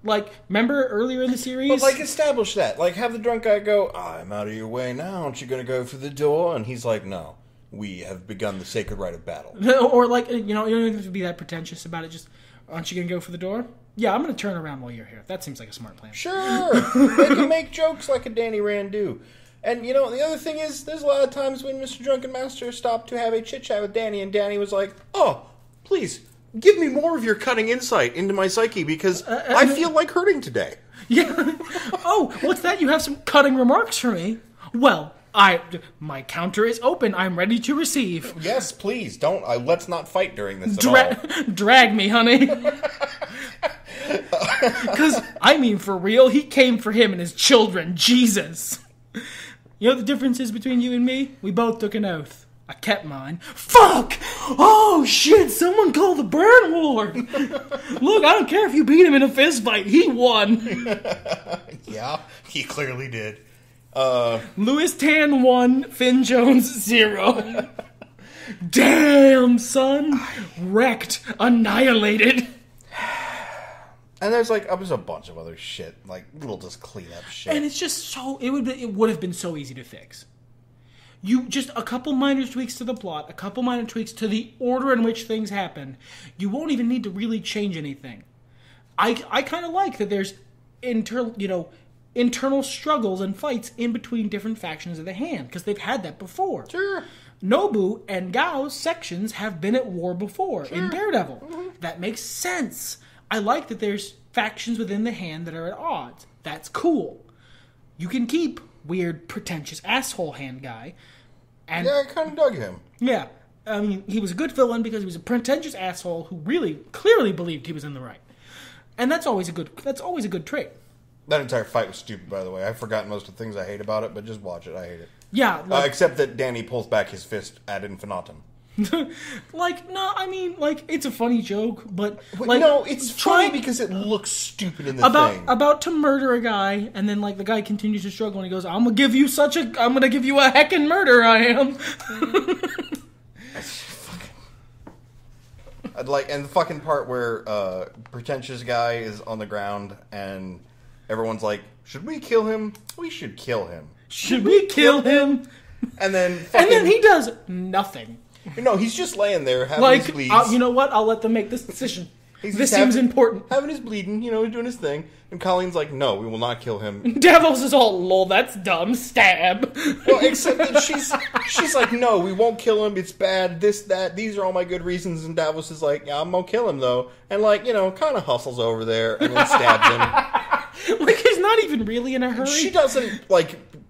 Speaker 3: Like, remember earlier in the series?
Speaker 2: But, like, establish that. Like, have the drunk guy go, "I'm out of your way now. Aren't you going to go for the door?" And he's like, "No. We have begun the sacred rite of battle."
Speaker 3: Or, like, you don't even have to be that pretentious about it. Just, "Aren't you going to go for the door?" "Yeah, I'm going to turn around while you're here." That seems like a smart plan.
Speaker 2: Sure. They can make jokes like a Danny Rand do. And, the other thing is, there's a lot of times when Mr. Drunken Master stopped to have a chit-chat with Danny, and Danny was like, "Oh, please, give me more of your cutting insight into my psyche, because I feel like hurting today."
Speaker 3: Yeah. "Oh, what's that? You have some cutting remarks for me?" "Well, my counter is open. I'm ready to receive."
Speaker 2: "Yes, please, don't. Let's not fight during this at all."
Speaker 3: Drag me, honey. Because, for real, he came for him and his children. Jesus. You know what the difference is between you and me? We both took an oath. I kept mine. Fuck! Oh, shit, someone call the burn ward. Look, I don't care if you beat him in a fist fight. He won.
Speaker 2: Yeah, he clearly did.
Speaker 3: Louis Tan 1, Finn Jones 0. Damn, son. Wrecked. Annihilated.
Speaker 2: And there's a bunch of other shit, like little just cleanup shit.
Speaker 3: And it's just it would have been so easy to fix. You just a couple minor tweaks to the plot, a couple minor tweaks to the order in which things happen. You won't even need to really change anything. I kind of like that there's internal struggles and fights in between different factions of the Hand, because they've had that before.
Speaker 2: Sure.
Speaker 3: Nobu and Gao's sections have been at war before in Daredevil.
Speaker 2: Mm-hmm.
Speaker 3: That makes sense. I like that there's factions within the Hand that are at odds. That's cool. You can keep weird, pretentious asshole Hand guy. And
Speaker 2: yeah, I kind of dug him.
Speaker 3: Yeah. He was a good villain because he was a pretentious asshole who really, clearly believed he was in the right. And that's always a good trait.
Speaker 2: That entire fight was stupid, by the way. I've forgotten most of the things I hate about it, but just watch it. I hate it.
Speaker 3: Yeah.
Speaker 2: Except that Danny pulls back his fist ad infinitum.
Speaker 3: It's a funny joke, but...
Speaker 2: no, it's funny because it looks stupid in the thing.
Speaker 3: About to murder a guy, and then, the guy continues to struggle, and he goes, I'm gonna give you a heckin' murder, I am.
Speaker 2: And the fucking part where pretentious guy is on the ground, and everyone's like, should we kill him? We should kill him.
Speaker 3: Should we kill him?
Speaker 2: And then
Speaker 3: he does nothing.
Speaker 2: No, he's just laying there having his bleeds.
Speaker 3: You know what? I'll let them make this decision. This seems important.
Speaker 2: Having his bleeding, he's doing his thing. And Colleen's like, no, we will not kill him.
Speaker 3: Davos is all, lol, that's dumb, stab.
Speaker 2: Well, except that she's like, no, we won't kill him, it's bad, this, that, these are all my good reasons. And Davos is like, yeah, I'm gonna kill him, though. And, kind of hustles over there and then stabs him.
Speaker 3: He's not even really in a hurry.
Speaker 2: She doesn't,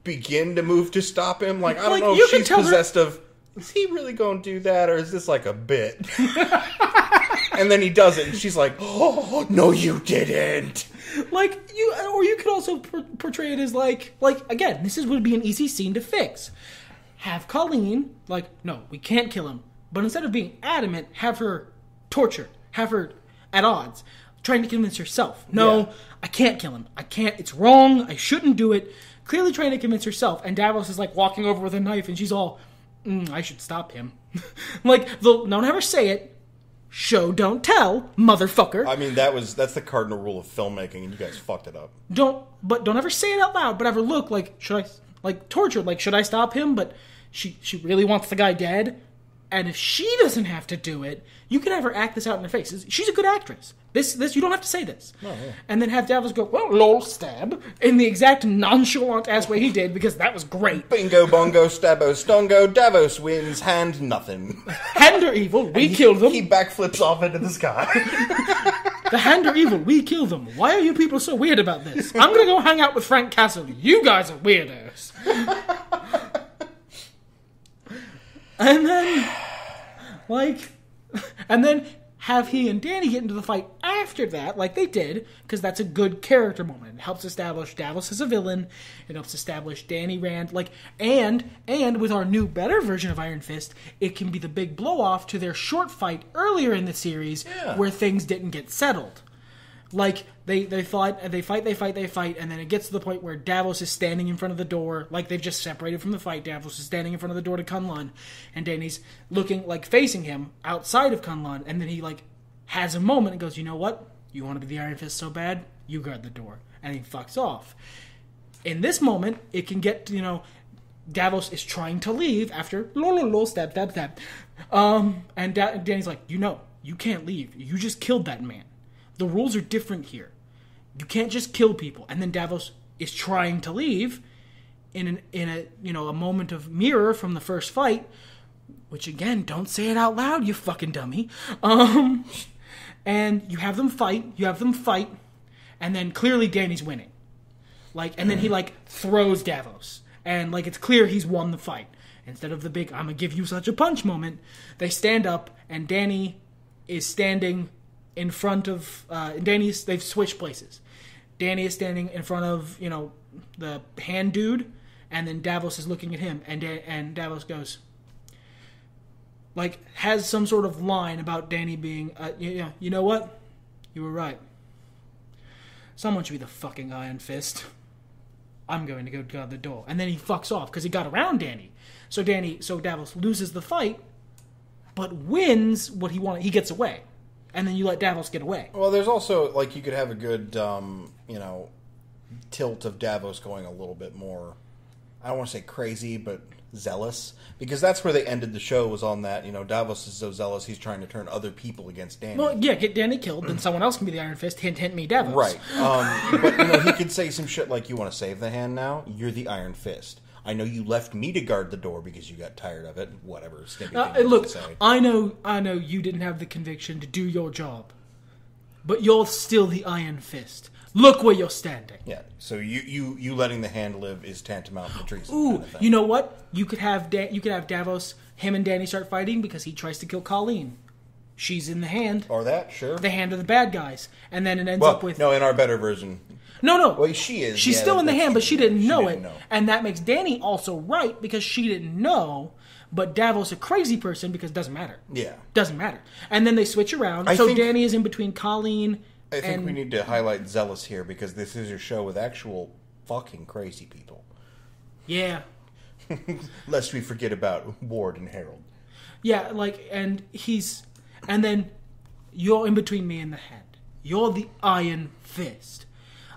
Speaker 2: begin to move to stop him. I don't know
Speaker 3: if
Speaker 2: she's possessed of... Is he really going to do that, or is this a bit? And then he does it, and she's like, oh, no, you didn't.
Speaker 3: Like, you could also portray it as like, again, this would be an easy scene to fix. Have Colleen, like, no, we can't kill him. But instead of being adamant, have her tortured. Have her at odds. Trying to convince herself. No, I can't kill him. I can't. It's wrong. I shouldn't do it. Clearly trying to convince herself. And Davos is like walking over with a knife and she's all, I should stop him. Like, don't ever say it. Show, don't tell, motherfucker.
Speaker 2: I mean, that's the cardinal rule of filmmaking, and you guys fucked it up.
Speaker 3: Don't ever say it out loud, but ever look like, should I, like, tortured, like, should I stop him? But she really wants the guy dead. And if she doesn't have to do it, you can have her act this out in her face. She's a good actress. This you don't have to say this.
Speaker 2: Oh, yeah.
Speaker 3: And then have Davos go, well, lol, stab, in the exact nonchalant-ass way he did, because that was great.
Speaker 2: Bingo, bongo, stabbo, stongo, Davos wins, hand nothing.
Speaker 3: Hand are evil, we kill them.
Speaker 2: He backflips off into the sky.
Speaker 3: The Hand are evil, we kill them. Why are you people so weird about this? I'm gonna go hang out with Frank Castle. You guys are weirdos. And then, and then have he and Dany get into the fight after that, like they did, because that's a good character moment. It helps establish Davos as a villain. It helps establish Dany Rand, and with our new, better version of Iron Fist, it can be the big blow-off to their short fight earlier in the series, where things didn't get settled. Like, they fight, and then it gets to the point where Davos is standing in front of the door, like they've just separated from the fight. Davos is standing in front of the door to Kunlun, and Dany's looking, like, facing him outside of Kunlun, and then he, like, has a moment and goes, you know what? You want to be the Iron Fist so bad? You guard the door. And he fucks off. In this moment, it can get, Davos is trying to leave after, stab. And Dany's like, you can't leave. You just killed that man. The rules are different here. You can't just kill people. And then Davos is trying to leave in a moment of mirror from the first fight, which again, don't say it out loud, you fucking dummy. And you have them fight, and then clearly Dany's winning. Like, and then he throws Davos, and it's clear he's won the fight. Instead of the big "I'm gonna give you such a punch" moment, they stand up, and Dany is standing in front of they've switched places. Dany is standing in front of the hand dude, and then Davos is looking at him, and Davos goes, has some sort of line about Dany being you know what, you were right, someone should be the fucking Iron Fist. I'm going to go guard the door. And then he fucks off because he got around Dany. So Davos loses the fight, but wins what he wanted. He gets away. And then you let Davos get away.
Speaker 2: Well, there's also, you could have a good, tilt of Davos going a little bit more, I don't want to say crazy, but zealous. Because that's where they ended the show, was on that, Davos is so zealous, he's trying to turn other people against Dany.
Speaker 3: Well, yeah, get Dany killed, then someone else can be the Iron Fist, hint, hint, me, Davos.
Speaker 2: Right. But, he could say some shit like, you want to save the hand now? You're the Iron Fist. I know you left me to guard the door because you got tired of it. Whatever.
Speaker 3: Look, I know you didn't have the conviction to do your job, but you're still the Iron Fist. Look where you're standing.
Speaker 2: Yeah. So you letting the hand live is tantamount to treason.
Speaker 3: Ooh,
Speaker 2: kind of thing.
Speaker 3: You know what? You could have Davos, him and Dany start fighting because he tries to kill Colleen. She's in the hand.
Speaker 2: Or that, sure.
Speaker 3: The hand of the bad guys, and then it ends up with
Speaker 2: no. In our better version.
Speaker 3: No.
Speaker 2: Well, she is.
Speaker 3: She's still in the hand, but she didn't know it.
Speaker 2: Know.
Speaker 3: And that makes Dany also right because she didn't know, but Davos a crazy person because it doesn't matter.
Speaker 2: Yeah.
Speaker 3: Doesn't matter. And then they switch around. Dany is in between Colleen
Speaker 2: I think we need to highlight zealous here because this is a show with actual fucking crazy people.
Speaker 3: Yeah.
Speaker 2: Lest we forget about Ward and Harold.
Speaker 3: Yeah, and then you're in between me and the hand. You're the Iron Fist.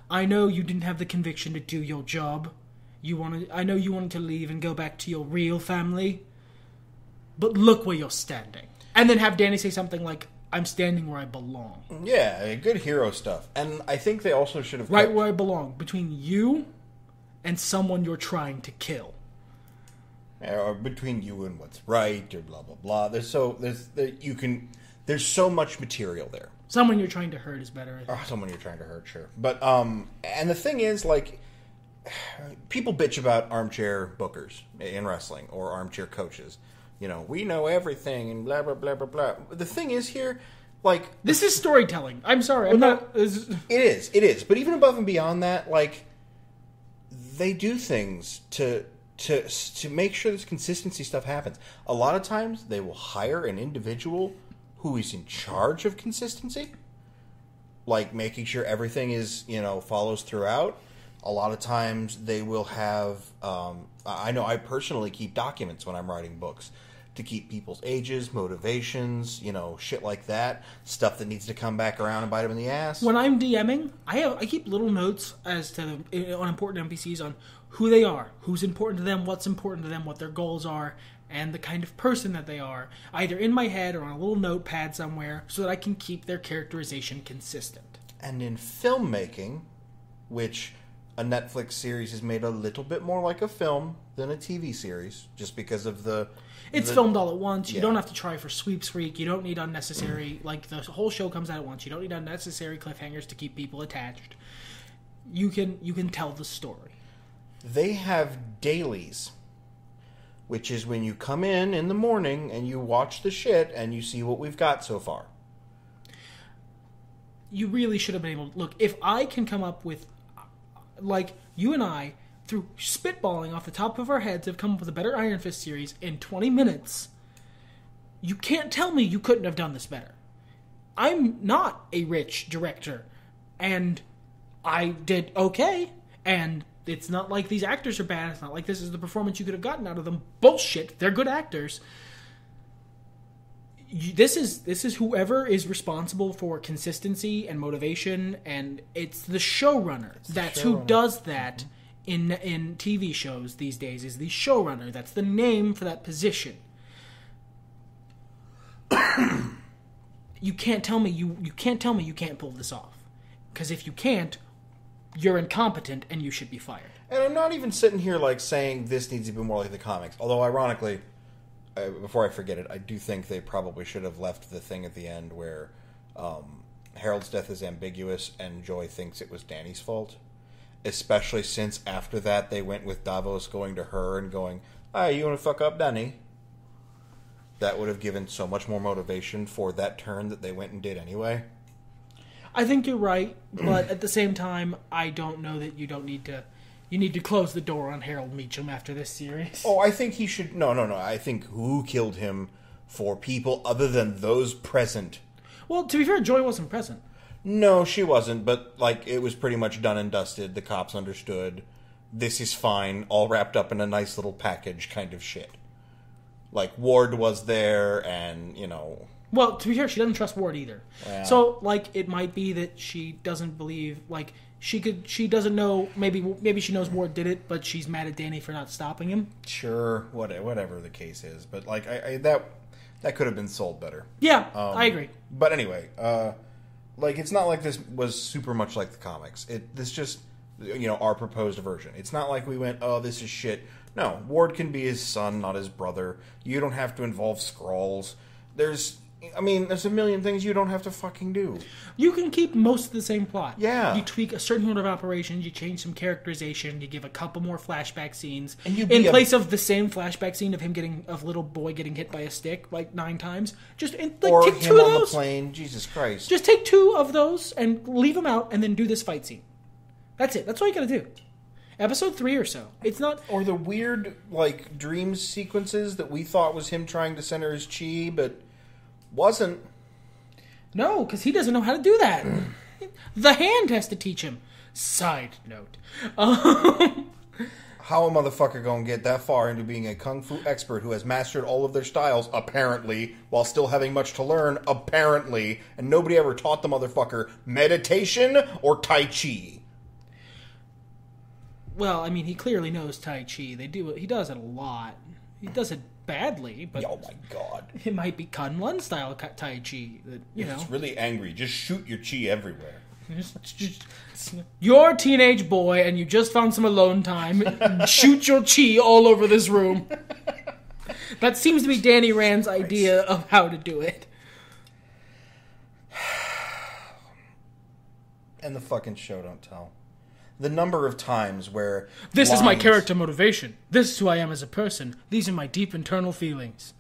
Speaker 3: I know you didn't have the conviction to do your job. I know you wanted to leave and go back to your real family. But look where you're standing. And then have Dany say something like, I'm standing where I belong.
Speaker 2: Yeah, good hero stuff. And I think they also should have...
Speaker 3: Right where I belong. Between you and someone you're trying to kill.
Speaker 2: Or between you and what's right, or blah, blah, blah. There's so much material there.
Speaker 3: Someone you're trying to hurt is better.
Speaker 2: Someone you're trying to hurt, sure. But, and the thing is, people bitch about armchair bookers in wrestling, or armchair coaches. We know everything, and blah, blah, blah, blah, blah. The thing is here, Like,
Speaker 3: this is storytelling. I'm sorry. I'm not.
Speaker 2: It is. But even above and beyond that, like, they do things to make sure this consistency stuff happens. A lot of times, they will hire an individual who is in charge of consistency, like making sure everything is, follows throughout. A lot of times, they will have. I know I personally keep documents when I'm writing books, to keep people's ages, motivations, shit like that. Stuff that needs to come back around and bite them in the ass.
Speaker 3: When I'm DMing, I keep little notes as to on important NPCs on who they are, who's important to them, what's important to them, what their goals are, and the kind of person that they are, either in my head or on a little notepad somewhere, so that I can keep their characterization consistent.
Speaker 2: And in filmmaking, which a Netflix series is made a little bit more like a film than a TV series, just because of
Speaker 3: It's filmed all at once. You don't have to try for sweeps freak. You don't need unnecessary... Like, the whole show comes out at once. You don't need unnecessary cliffhangers to keep people attached. You can tell the story.
Speaker 2: They have dailies, which is when you come in the morning and you watch the shit and you see what we've got so far.
Speaker 3: You really should have been able to... Look, if I can come up with... Like, you and I... through spitballing off the top of our heads, have come up with a better Iron Fist series in 20 minutes. You can't tell me you couldn't have done this better. I'm not a rich director, and I did okay, and it's not like these actors are bad, it's not like this is the performance you could have gotten out of them. Bullshit, they're good actors. This is whoever is responsible for consistency and motivation, and it's the showrunner. That's who does that. In TV shows these days, is the showrunner. That's the name for that position. You can't tell me you can't pull this off. Because if you can't, you're incompetent and you should be fired.
Speaker 2: And I'm not even sitting here like saying this needs to be more like the comics. Although ironically, before I forget it, I do think they probably should have left the thing at the end where Harold's death is ambiguous and Joy thinks it was Danny's fault. Especially since after that they went with Davos going to her and going, "Hey, you want to fuck up Danny?" That would have given so much more motivation for that turn that they went and did anyway.
Speaker 3: I think you're right, but at the same time, I don't know that you don't need to... You need to close the door on Harold Meacham after this series.
Speaker 2: Oh, I think he should... No. I think who killed him for people other than those present.
Speaker 3: Well, to be fair, Joy wasn't present.
Speaker 2: No, she wasn't, but, like, it was pretty much done and dusted. The cops understood. This is fine, all wrapped up in a nice little package kind of shit. Like, Ward was there, and,
Speaker 3: Well, to be fair, she doesn't trust Ward either.
Speaker 2: Yeah.
Speaker 3: So, like, it might be that she doesn't believe, like, she doesn't know, maybe she knows Ward did it, but she's mad at Danny for not stopping him.
Speaker 2: Sure, whatever the case is. But, like, that could have been sold better.
Speaker 3: Yeah, I agree.
Speaker 2: But anyway, like, it's not like this was super much like the comics. This just, our proposed version. It's not like we went, oh, this is shit. No, Ward can be his son, not his brother. You don't have to involve Skrulls. There's a million things you don't have to fucking do.
Speaker 3: You can keep most of the same plot.
Speaker 2: Yeah.
Speaker 3: You tweak a certain order of operations, you change some characterization, you give a couple more flashback scenes.
Speaker 2: And
Speaker 3: in place of the same flashback scene of little boy getting hit by a stick like 9 times. Take 2 of those.
Speaker 2: On the plane. Jesus Christ.
Speaker 3: Just take 2 of those and leave them out and then do this fight scene. That's it. That's all you gotta do. Episode 3 or so. It's not...
Speaker 2: Or the weird, like, dream sequences that we thought was him trying to center his chi, but wasn't.
Speaker 3: No, because he doesn't know how to do that. The hand has to teach him. Side note.
Speaker 2: How a motherfucker gonna get that far into being a kung fu expert who has mastered all of their styles, apparently, while still having much to learn, apparently, and nobody ever taught the motherfucker meditation or Tai Chi?
Speaker 3: Well, I mean, he clearly knows Tai Chi. He does it a lot. He does it badly, but...
Speaker 2: Oh my god.
Speaker 3: It might be Kunlun style Tai Chi. That,
Speaker 2: if it's really angry, just shoot your chi everywhere.
Speaker 3: You're a teenage boy and you just found some alone time. Shoot your chi all over this room. That seems to be Danny Rand's idea of how to do it.
Speaker 2: And the fucking show don't tell. The number of times where...
Speaker 3: This is my character motivation. This is who I am as a person. These are my deep internal feelings.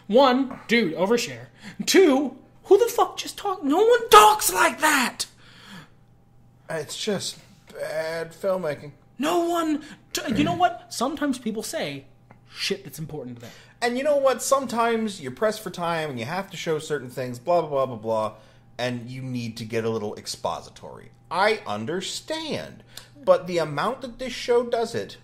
Speaker 3: 1, dude, overshare. 2, Who the fuck just talk? No one talks like that!
Speaker 2: It's just bad filmmaking.
Speaker 3: No one... You know what? Sometimes people say shit that's important to them.
Speaker 2: And you know what? Sometimes you're pressed for time and you have to show certain things, blah, blah, blah, blah, blah, and you need to get a little expository. I understand. But the amount that this show does it,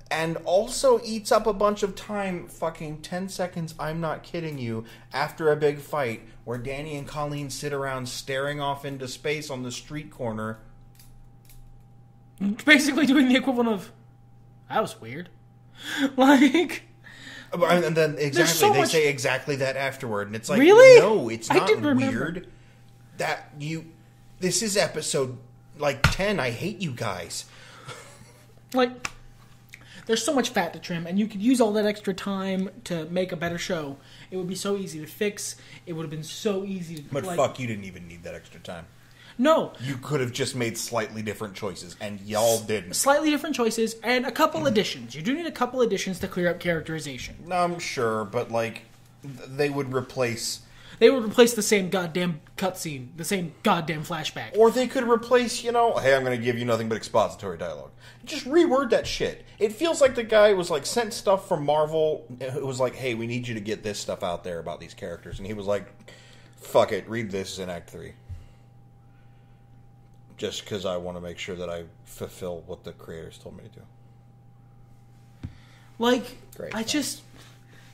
Speaker 2: and also eats up a bunch of time, fucking 10 seconds, I'm not kidding you, after a big fight, where Danny and Colleen sit around staring off into space on the street corner.
Speaker 3: Basically doing the equivalent of, that was weird. Like...
Speaker 2: And then exactly, they say exactly that afterward, and it's like,
Speaker 3: really?
Speaker 2: No, it's not weird. This is episode, 10, I hate you guys.
Speaker 3: Like... There's so much fat to trim, and you could use all that extra time to make a better show. It would be so easy to fix. It would have been so easy to...
Speaker 2: But fuck, you didn't even need that extra time.
Speaker 3: No.
Speaker 2: You could have just made slightly different choices, and y'all didn't.
Speaker 3: Slightly different choices, and a couple additions. You do need a couple additions to clear up characterization.
Speaker 2: No, I'm sure, but, they would replace...
Speaker 3: They would replace the same goddamn cutscene, the same goddamn flashback.
Speaker 2: Or they could replace, hey, I'm going to give you nothing but expository dialogue. Just reword that shit. It feels like the guy was, sent stuff from Marvel. It was like, hey, we need you to get this stuff out there about these characters. And he was like, fuck it, read this in Act 3. Just because I want to make sure that I fulfill what the creators told me to do.
Speaker 3: Great,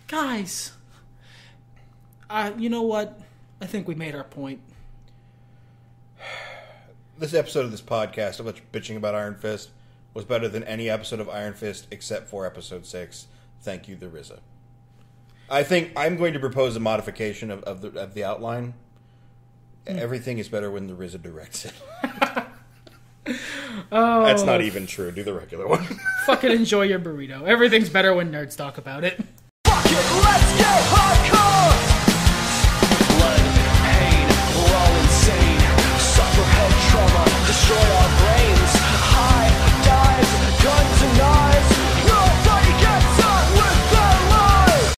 Speaker 3: guys... you know what? I think we made our point.
Speaker 2: This episode of this podcast of us bitching about Iron Fist was better than any episode of Iron Fist except for episode 6. Thank you, the RZA. I think I'm going to propose a modification of the outline. Everything is better when the RZA directs it.
Speaker 3: Oh,
Speaker 2: that's not even true. Do the regular one.
Speaker 3: Fucking enjoy your burrito. Everything's better when nerds talk about it.
Speaker 4: Fuck it, let's get hardcore!